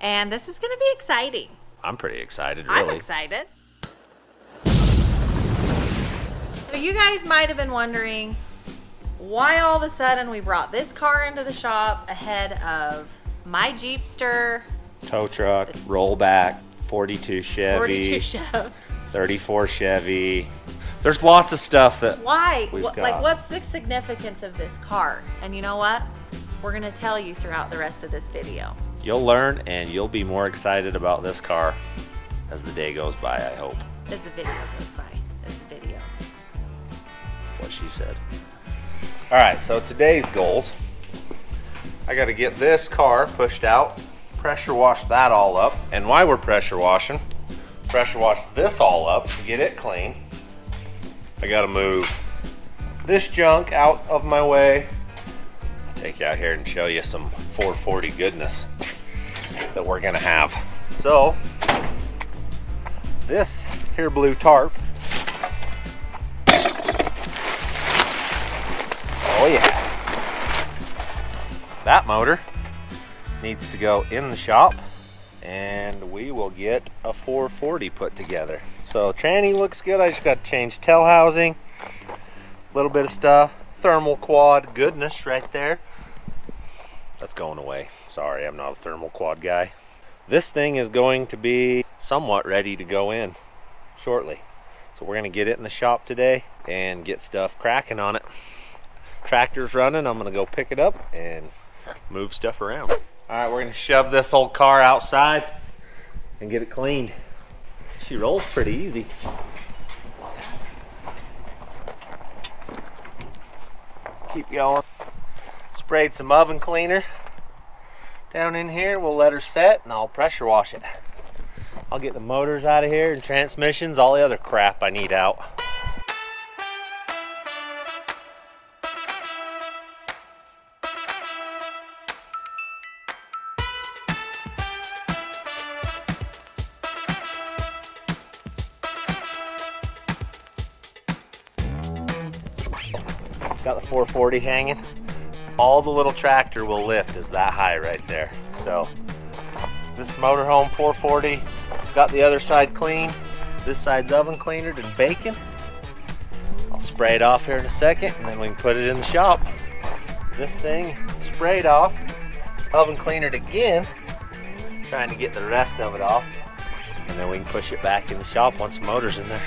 and this is going to be exciting. I'm pretty excited, really. I'm excited. So you guys might have been wondering why all of a sudden we brought this car into the shop ahead of my Jeepster. Tow truck, rollback, 42 Chevy, 42 Chev. 34 Chevy. There's lots of stuff that Why? we've got. Like, what's the significance of this car? And you know what? We're going to tell you throughout the rest of this video. You'll learn, and you'll be more excited about this car as the day goes by, I hope. As the video goes by. As the video. What she said. All right, so today's goals. I got to get this car pushed out, pressure wash that all up. And while we're pressure washing, pressure wash this all up, get it clean. I got to move this junk out of my way. Take you out here and show you some 440 goodness that we're gonna have. So this here blue tarp, oh yeah, that motor needs to go in the shop, and we will get a 440 put together. So tranny looks good. I just got to change tail housing, a little bit of stuff. Thermal quad goodness right there. That's going away. Sorry, I'm not a thermal quad guy. This thing is going to be somewhat ready to go in shortly. So we're going to get it in the shop today and get stuff cracking on it. Tractor's running. I'm going to go pick it up and move stuff around. All right, we're going to shove this old car outside and get it cleaned. She rolls pretty easy. Keep going. Sprayed some oven cleaner down in here. We'll let her set and I'll pressure wash it. I'll get the motors out of here and transmissions, all the other crap I need out. Got the 440 hanging. All the little tractor will lift is that high right there. So this motorhome 440, got the other side clean. This side's oven cleanered and baking. I'll spray it off here in a second and then we can put it in the shop. This thing sprayed off, oven cleanered again, trying to get the rest of it off. And then we can push it back in the shop once the motor's in there.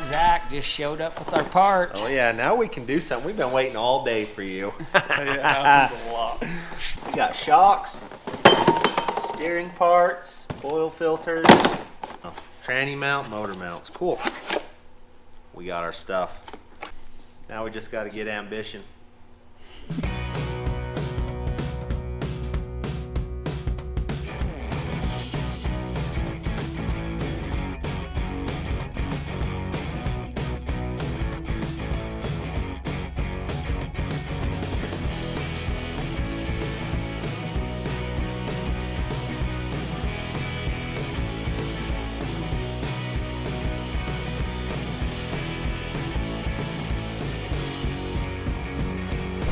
Zach just showed up with our parts. Oh yeah, now we can do something. We've been waiting all day for you. Yeah, that happens a lot. We got shocks, steering parts, oil filters, tranny mount, motor mounts. Cool. We got our stuff. Now we just got to get ambition.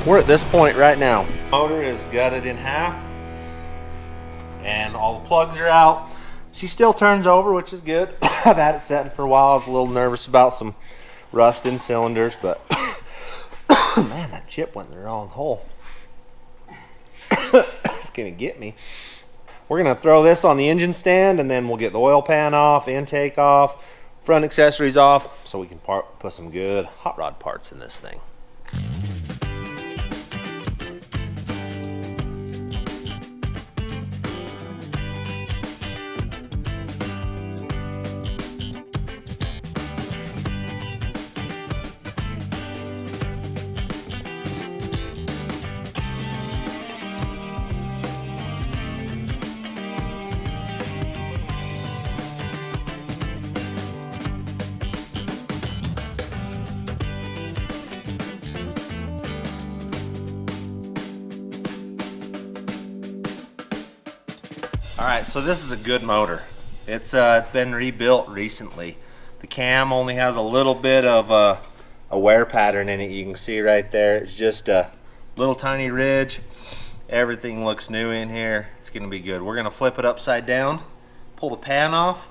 We're at this point right now. Motor is gutted in half and all the plugs are out. She still turns over, which is good. I've had it setting for a while. I was a little nervous about some rust in cylinders, but man, that chip went in the wrong hole. It's gonna get me. We're gonna throw this on the engine stand and then we'll get the oil pan off, intake off, front accessories off, so we can put some good hot rod parts in this thing. All right, so this is a good motor. It's been rebuilt recently. The cam only has a little bit of a wear pattern in it. You can see right there. It's just a little tiny ridge. Everything looks new in here. It's gonna be good. We're gonna flip it upside down, pull the pan off,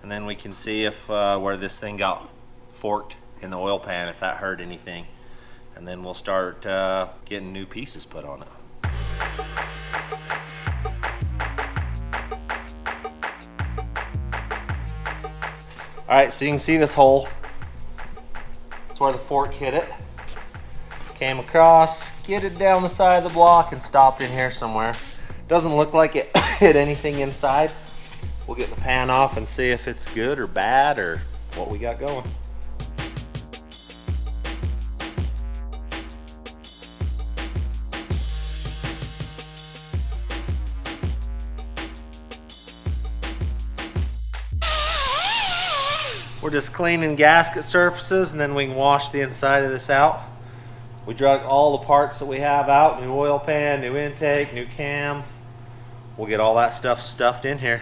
and then we can see if where this thing got forked in the oil pan, if that hurt anything. And then we'll start getting new pieces put on it. All right, so you can see this hole. That's where the fork hit it. Came across, skidded down the side of the block, and stopped in here somewhere. Doesn't look like it hit anything inside. We'll get the pan off and see if it's good or bad or what we got going. We're just cleaning gasket surfaces and then we can wash the inside of this out. We drug all the parts that we have out, new oil pan, new intake, new cam. We'll get all that stuff stuffed in here.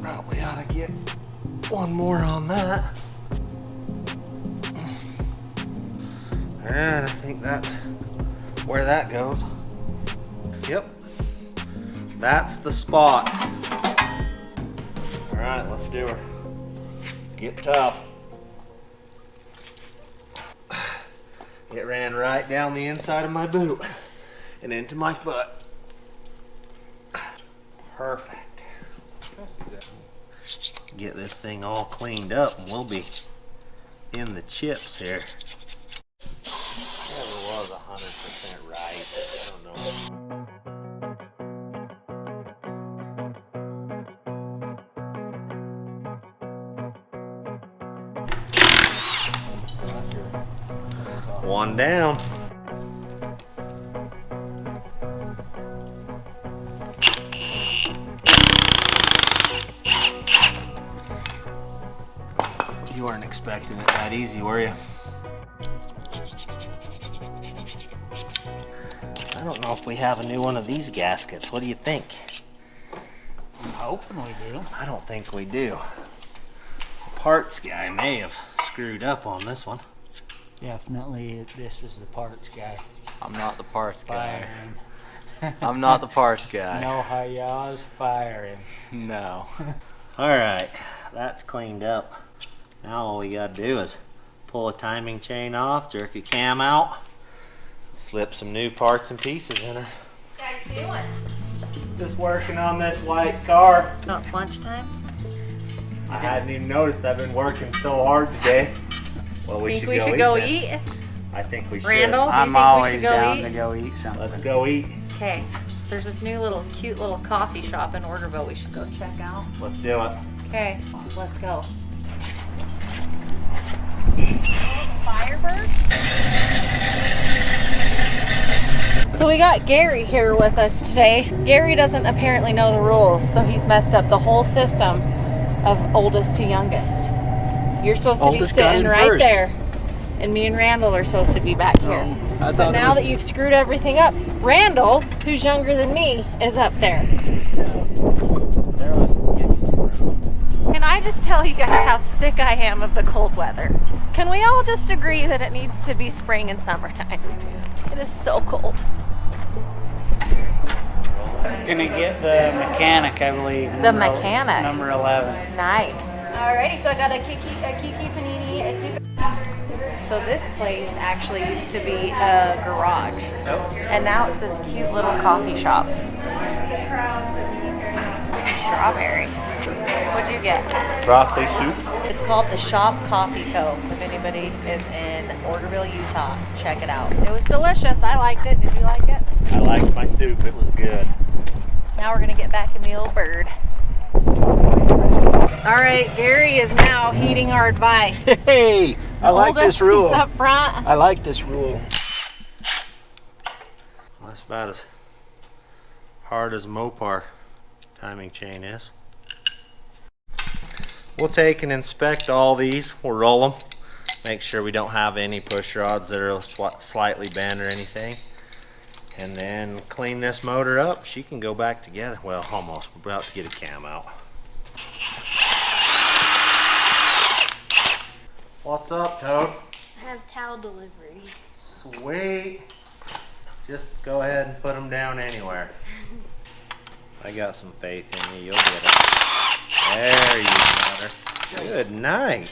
Probably ought to get one more on that. And I think that's where that goes. Yep, that's the spot. All right, let's do her. Get tough. It ran right down the inside of my boot and into my foot. Perfect. Get this thing all cleaned up and we'll be in the chips here. Never was 100% right. I don't know. One down. You weren't expecting it that easy, were you? I don't know if we have a new one of these gaskets. What do you think? I'm hoping we do. I don't think we do. The parts guy may have screwed up on this one. Definitely, this is the parts guy. I'm not the parts guy. Firing. I'm not the parts guy. No hayas firing. No. All right, that's cleaned up. Now all we gotta do is pull a timing chain off, jerk a cam out, slip some new parts and pieces in her. What are you guys doing? Just working on this white car. No, it's lunchtime. I hadn't even noticed I've been working so hard today. Well, Think we should go then. eat? I think we should. Randall, do you I'm think we always should go down eat? to go eat something. Let's go eat. Okay, there's this new little cute little coffee shop in Orderville we should go check out. Let's do it. Okay, let's go. Firebird? So we got Gary here with us today. Gary doesn't apparently know the rules, so he's messed up the whole system of oldest to youngest. You're supposed to Oldest be got sitting in right first. there, and me and Randall are supposed to be back here. I But thought now that you've screwed everything up, Randall, who's younger than me, is up there. Can I just tell you guys how sick I am of the cold weather? Can we all just agree that it needs to be spring and summertime? It is so cold. Gonna get the mechanic, I believe. The mechanic. Number 11. Nice. Alrighty, so I got a Kiki panini, a super. So this place actually used to be a garage, and now it's this cute little coffee shop. This is strawberry. What'd you get? Broccoli soup. It's called the Shop Coffee Co. If anybody is in Orderville, Utah, check it out. It was delicious. I liked it. Did you like it? I liked my soup. It was good. Now we're gonna get back in the old bird. All right, Gary is now heeding our advice. Hey, I like this Oldest rule. seats up front. I like this rule. Well, that's about as hard as Mopar. timing chain is. We'll take and inspect all these. We'll roll them. Make sure we don't have any push rods that are slightly bent or anything. And then clean this motor up. She can go back together. Well, almost. We're about to get a cam out. What's up, Toad? I have towel delivery. Sweet. Just go ahead and put them down anywhere. I got some faith in you. You'll get it. There you got her. Good night.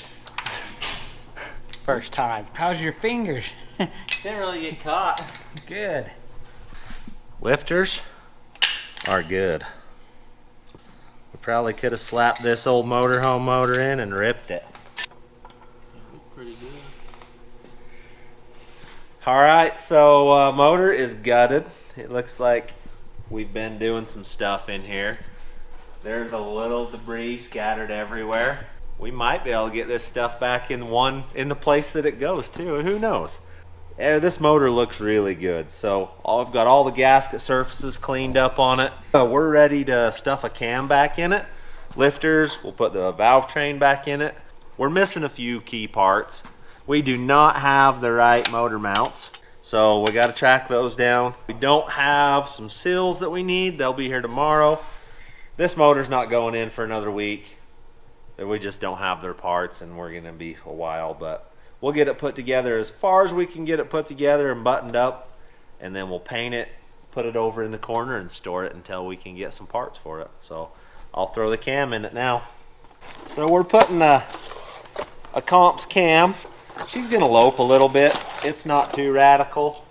First time. How's your fingers? Didn't really get caught. Good. Lifters are good. We probably could have slapped this old motorhome motor in and ripped it. Pretty good. Alright, so motor is gutted. It looks like we've been doing some stuff in here. There's a little debris scattered everywhere. We might be able to get this stuff back in the place that it goes to. Who knows? This motor looks really good. So I've got all the gasket surfaces cleaned up on it. We're ready to stuff a cam back in it. Lifters, we'll put the valve train back in it. We're missing a few key parts. We do not have the right motor mounts, so we got to track those down. We don't have some seals that we need. They'll be here tomorrow. This motor's not going in for another week. We just don't have their parts, and we're gonna be a while, but we'll get it put together as far as we can get it put together and buttoned up, and then we'll paint it, put it over in the corner, and store it until we can get some parts for it. So I'll throw the cam in it now. So we're putting a comps cam. She's gonna lope a little bit. It's not too radical.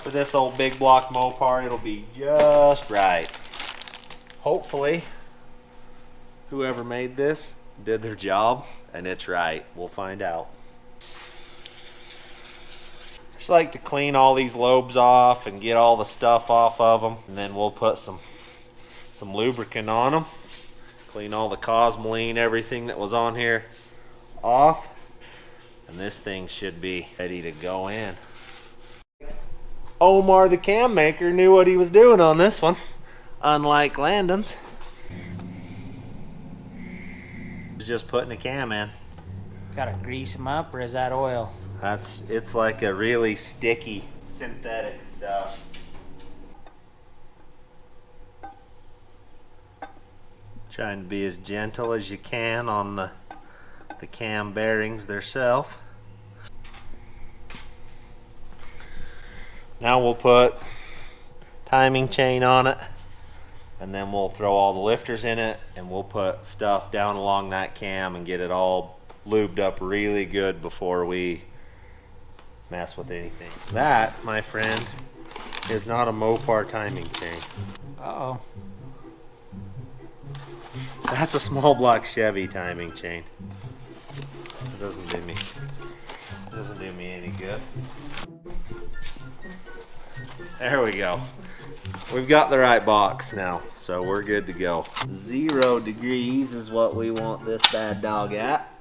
For this old big block Mopar, it'll be just right. Hopefully, whoever made this did their job and it's right. We'll find out. Just like to clean all these lobes off and get all the stuff off of them, and then we'll put some lubricant on them. Clean all the cosmoline, everything that was on here off. And this thing should be ready to go in. Omar the cam maker knew what he was doing on this one, unlike Landon's. Just putting a cam in. Gotta grease them up, or is that oil? It's like a really sticky synthetic stuff. Trying to be as gentle as you can on the cam bearings themselves. Now we'll put timing chain on it, and then we'll throw all the lifters in it, and we'll put stuff down along that cam and get it all lubed up really good before we mess with anything. That, my friend, is not a Mopar timing chain. Uh-oh. That's a small block Chevy timing chain. It doesn't do me any good. There we go. We've got the right box now, so we're good to go. 0 degrees is what we want this bad dog at.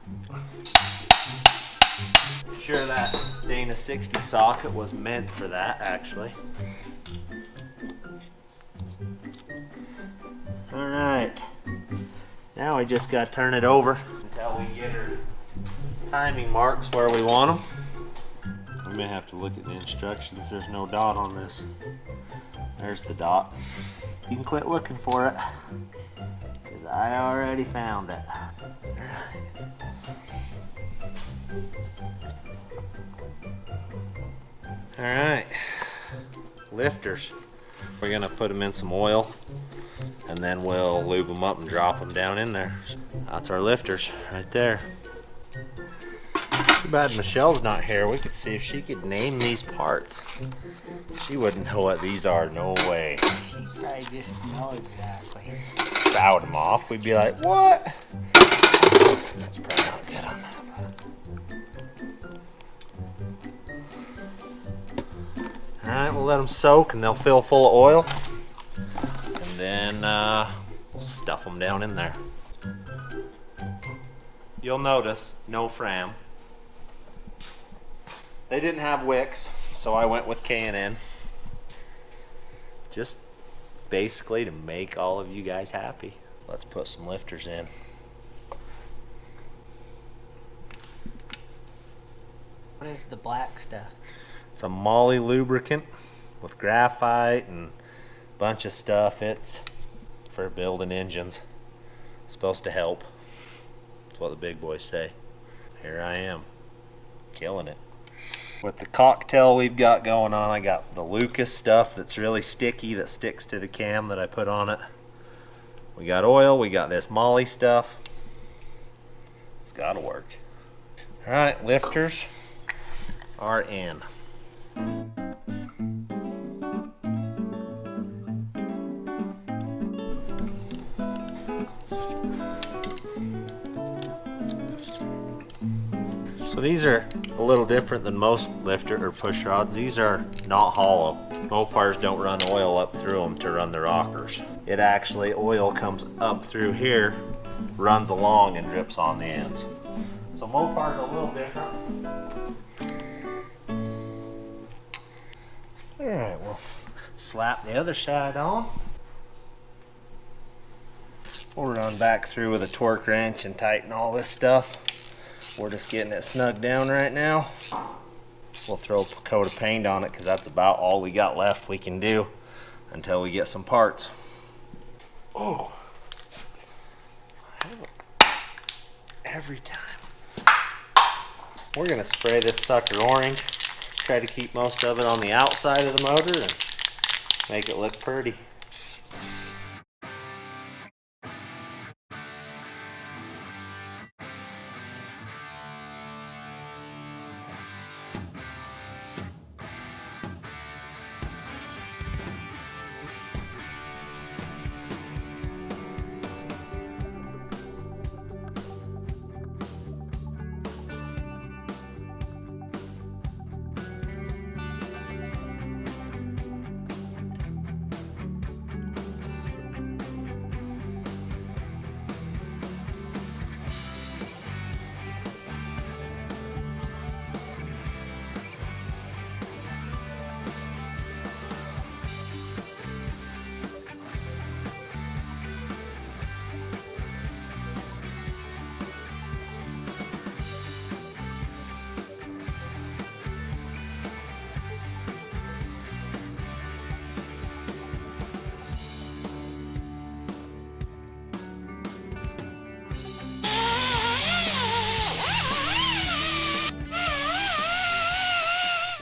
Sure, that Dana 60 socket was meant for that, actually. All right. Now we just got to turn it over until we get her timing marks where we want them. We may have to look at the instructions. There's no dot on this. There's the dot. You can quit looking for it, because I already found it. All right, lifters. We're gonna put them in some oil, and then we'll lube them up and drop them down in there. That's our lifters right there. Too bad Michelle's not here. We could see if she could name these parts. She wouldn't know what these are, no way. I just know exactly. Spout them off, we'd be like, what? That's probably not good on that. Alright, we'll let them soak and they'll fill full of oil. And then we'll stuff them down in there. You'll notice, no fram. They didn't have wicks, so I went with K&N. Just basically to make all of you guys happy. Let's put some lifters in. What is the black stuff? It's a moly lubricant with graphite and a bunch of stuff. It's for building engines. It's supposed to help. That's what the big boys say. Here I am, killing it. With the cocktail we've got going on, I got the Lucas stuff that's really sticky that sticks to the cam that I put on it. We got oil, we got this moly stuff. It's gotta work. All right, lifters are in. So these are a little different than most lifter or push rods. These are not hollow. Mopars don't run oil up through them to run the rockers. It actually, oil comes up through here, runs along and drips on the ends. So Mopar's a little different. All right, we'll slap the other side on. We'll run back through with a torque wrench and tighten all this stuff. We're just getting it snug down right now. We'll throw a coat of paint on it because that's about all we got left we can do until we get some parts. Oh, every time. We're gonna spray this sucker orange. Try to keep most of it on the outside of the motor and make it look pretty.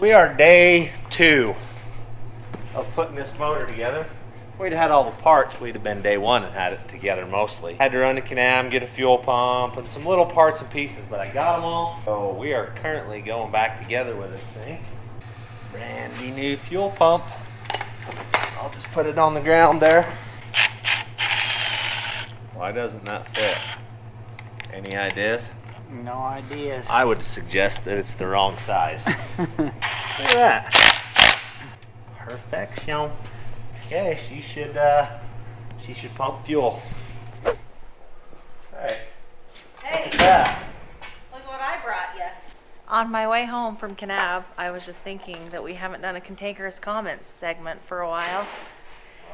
We are day 2 of putting this motor together. If we'd had all the parts, we'd have been day 1 and had it together mostly. Had to run to Canam, get a fuel pump, and some little parts and pieces, but I got them all. So we are currently going back together with this thing. Brandy new fuel pump. I'll just put it on the ground there. Why doesn't that fit? Any ideas? No ideas. I would suggest that it's the wrong size. Look at that. Perfection. Okay, she should pump fuel. Alright. Hey, Look at that. look what I brought you. On my way home from Canab, I was just thinking that we haven't done a Cantankerous Comments segment for a while.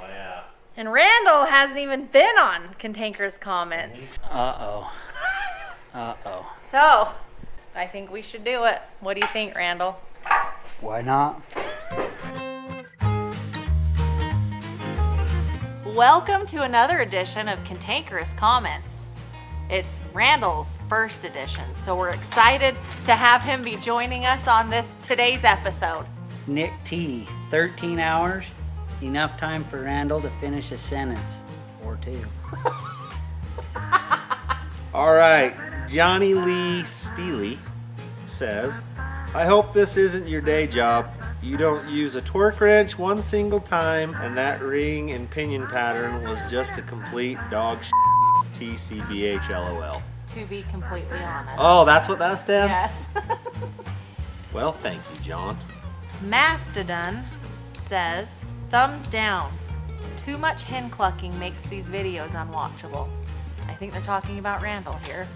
Oh yeah. And Randall hasn't even been on Cantankerous Comments. Uh-oh. Uh-oh. So, I think we should do it. What do you think, Randall? Why not? Welcome to another edition of Cantankerous Comments. It's Randall's first edition, so we're excited to have him be joining us on today's episode. Nick T, 13 hours, enough time for Randall to finish a sentence or two. All right, Johnny Lee Steely says, I hope this isn't your day job. You don't use a torque wrench one single time, and that ring and pinion pattern was just a complete dog shit. TCBH LOL. To be completely honest. Oh, that's what that's then? Yes. Well, thank you, John. Mastodon says, thumbs down. Too much hen clucking makes these videos unwatchable. I think they're talking about Randall here.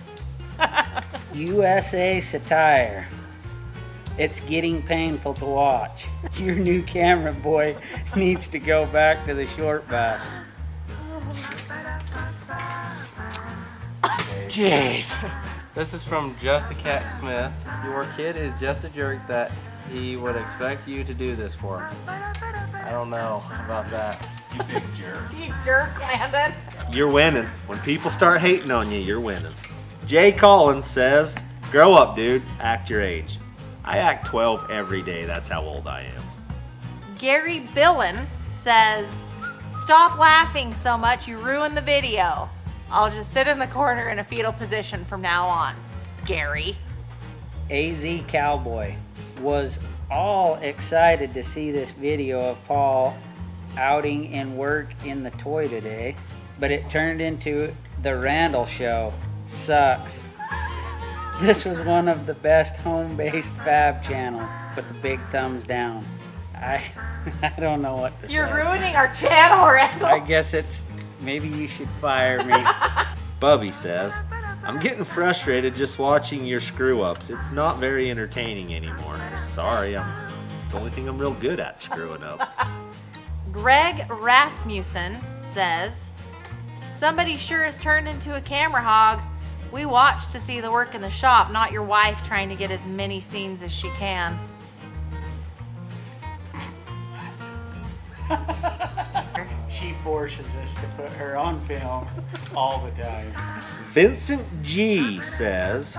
USA Satire. It's getting painful to watch. Your new camera boy needs to go back to the short bass. Jeez. This is from Just a Cat Smith. Your kid is just a jerk that he would expect you to do this for him. I don't know about that. You big jerk. You jerk, Landon. You're winning. When people start hating on you, you're winning. Jay Collins says, grow up, dude. Act your age. I act 12 every day. That's how old I am. Gary Billen says, stop laughing so much, you ruin the video. I'll just sit in the corner in a fetal position from now on. Gary. AZ Cowboy was all excited to see this video of Paul outing in work in the toy today, but it turned into the Randall show. Sucks. This was one of the best home-based Fab channels, but the big thumbs down. I don't know what to say. You're ruining our channel, Randall. I guess it's, maybe you should fire me. Bubby says, I'm getting frustrated just watching your screw-ups. It's not very entertaining anymore. Sorry, it's the only thing I'm real good at, screwing up. Greg Rasmussen says, somebody sure has turned into a camera hog. We watch to see the work in the shop, not your wife trying to get as many scenes as she can. She forces us to put her on film all the time. Vincent G says,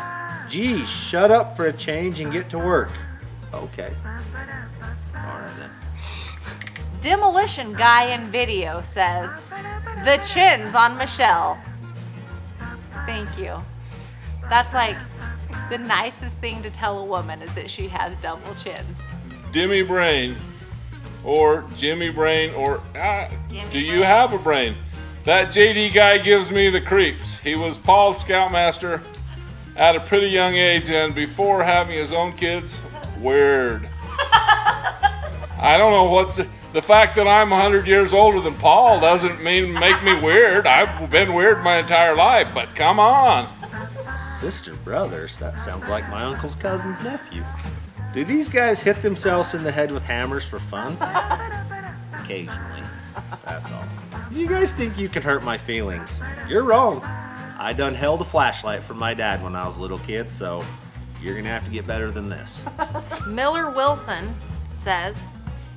geez, shut up for a change and get to work. Okay. All right then. Demolition Guy in Video says, the chins on Michelle. Thank you. That's like the nicest thing to tell a woman is that she has double chins. Dimmy Brain or Jimmy Brain or do you have a brain? That JD guy gives me the creeps. He was Paul's scoutmaster at a pretty young age and before having his own kids, weird. I don't know what's the fact that I'm 100 years older than Paul doesn't make me weird. I've been weird my entire life, but come on. Sister brothers, that sounds like my uncle's cousin's nephew. Do these guys hit themselves in the head with hammers for fun? Occasionally, that's all. If you guys think you can hurt my feelings, you're wrong. I done held a flashlight from my dad when I was a little kid, so you're gonna have to get better than this. Miller Wilson says,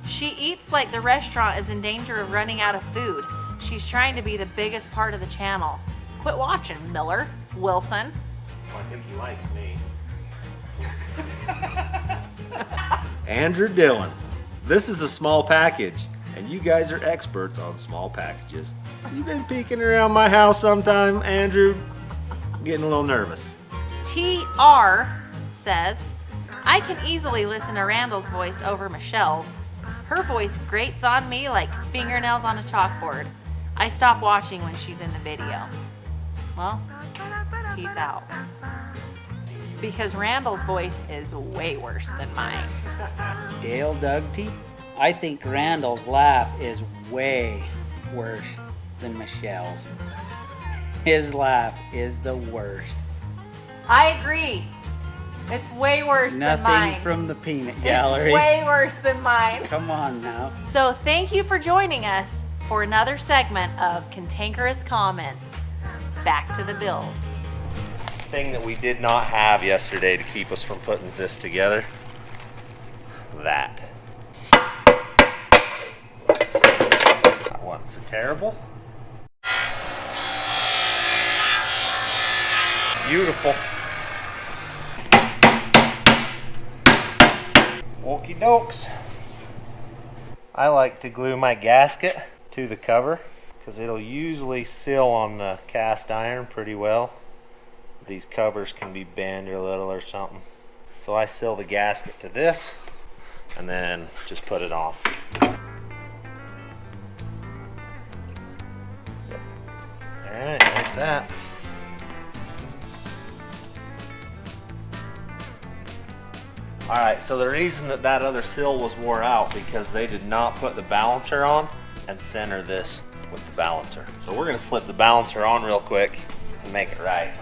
she eats like the restaurant is in danger of running out of food. She's trying to be the biggest part of the channel. Quit watching, Miller Wilson. Well, I think he likes me. Andrew Dillon, this is a small package, and you guys are experts on small packages. You been peeking around my house sometime, Andrew? I'm getting a little nervous. TR says, I can easily listen to Randall's voice over Michelle's. Her voice grates on me like fingernails on a chalkboard. I stop watching when she's in the video. Well, peace out. Because Randall's voice is way worse than mine. Dale Dugty, I think Randall's laugh is way worse than Michelle's. His laugh is the worst. I agree. It's way worse than mine. Nothing from the peanut gallery. It's way worse than mine. Come on now. So thank you for joining us for another segment of Cantankerous Comments. Back to the build. Thing that we did not have yesterday to keep us from putting this together. That wasn't so terrible. Beautiful. Okie dokes. I like to glue my gasket to the cover because it'll usually seal on the cast iron pretty well. These covers can be bent a little or something. So I seal the gasket to this and then just put it on. Alright, there's that. Alright, so the reason that that other seal was wore out because they did not put the balancer on and center this with the balancer. So we're going to slip the balancer on real quick and make it right.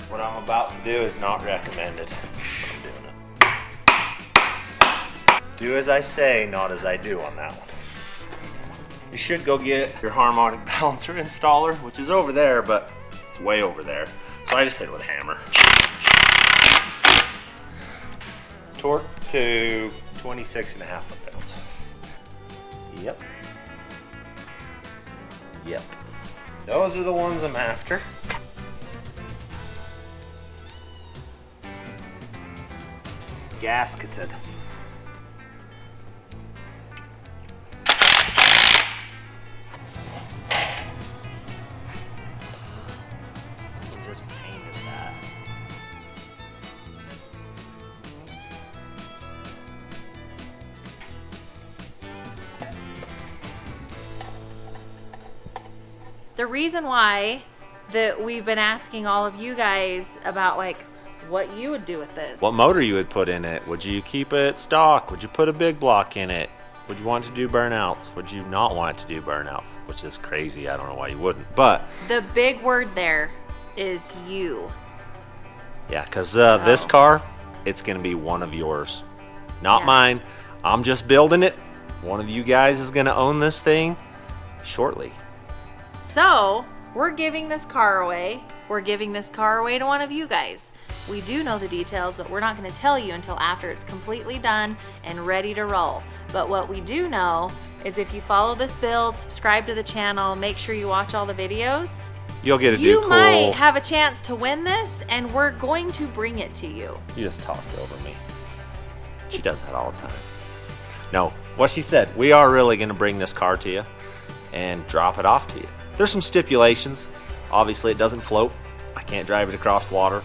What I'm about to do is not recommended. I'm doing it. Do as I say, not as I do on that one. you should go get your harmonic balancer installer, which is over there, but it's way over there. So I just hit it with a hammer. Torque to 26.5 foot-pounds. Yep. Yep. Those are the ones I'm after. Gasketed. Someone just painted that. The reason why that we've been asking all of you guys about like what you would do with this. What motor you would put in it? Would you keep it stock? Would you put a big block in it? Would you want it to do burnouts? Would you not want it to do burnouts? Which is crazy. I don't know why you wouldn't. But The big word there is you. yeah, because this car, it's going to be one of yours, not Yeah. mine. I'm just building it. One of you guys is going to own this thing shortly. So we're giving this car away. We're giving this car away to one of you guys. We do know the details, but we're not going to tell you until after it's completely done and ready to roll. But what we do know is if you follow this build, subscribe to the channel, make sure you watch all the videos, You'll get to do you cool. might have a chance to win this, and we're going to bring it to you. You just talked over me. She does that all the time. No, what she said, we are really going to bring this car to you and drop it off to you. There's some stipulations. Obviously, it doesn't float. I can't drive it across water.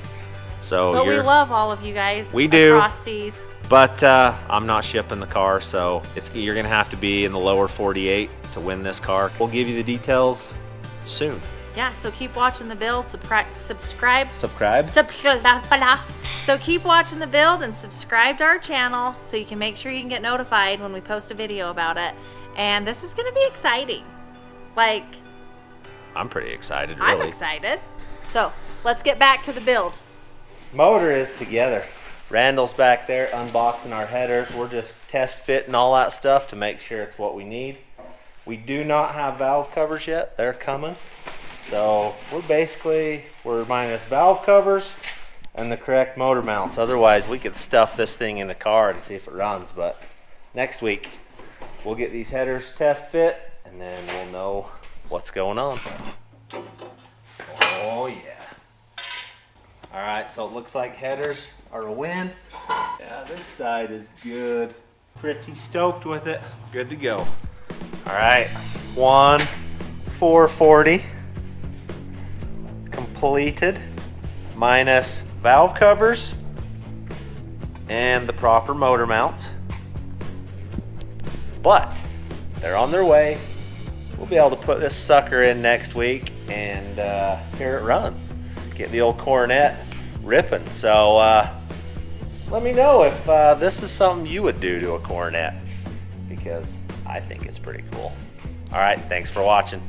So But we love all of you guys We do. across seas. But I'm not shipping the car, so you're going to have to be in the lower 48 to win this car. We'll give you the details soon. Yeah, so keep watching the build, subscribe. Subscribe. So keep watching the build and subscribe to our channel so you can make sure you can get notified when we post a video about it. And this is going to be exciting. Like, I'm pretty excited, really. I'm excited. So let's get back to the build. Motor is together. Randall's back there unboxing our headers. We're just test fitting all that stuff to make sure it's what we need. We do not have valve covers yet. They're coming. So we're minus valve covers and the correct motor mounts. Otherwise, we could stuff this thing in the car and see if it runs. But next week, we'll get these headers test fit and then we'll know what's going on. Oh yeah. All right, so it looks like headers are a win. Yeah, this side is good. Pretty stoked with it. Good to go. All right, 440 completed, minus valve covers and the proper motor mounts. But they're on their way. We'll be able to put this sucker in next week and hear it run. Get the old Coronet ripping. So let me know if this is something you would do to a Coronet, because I think it's pretty cool. All right, thanks for watching.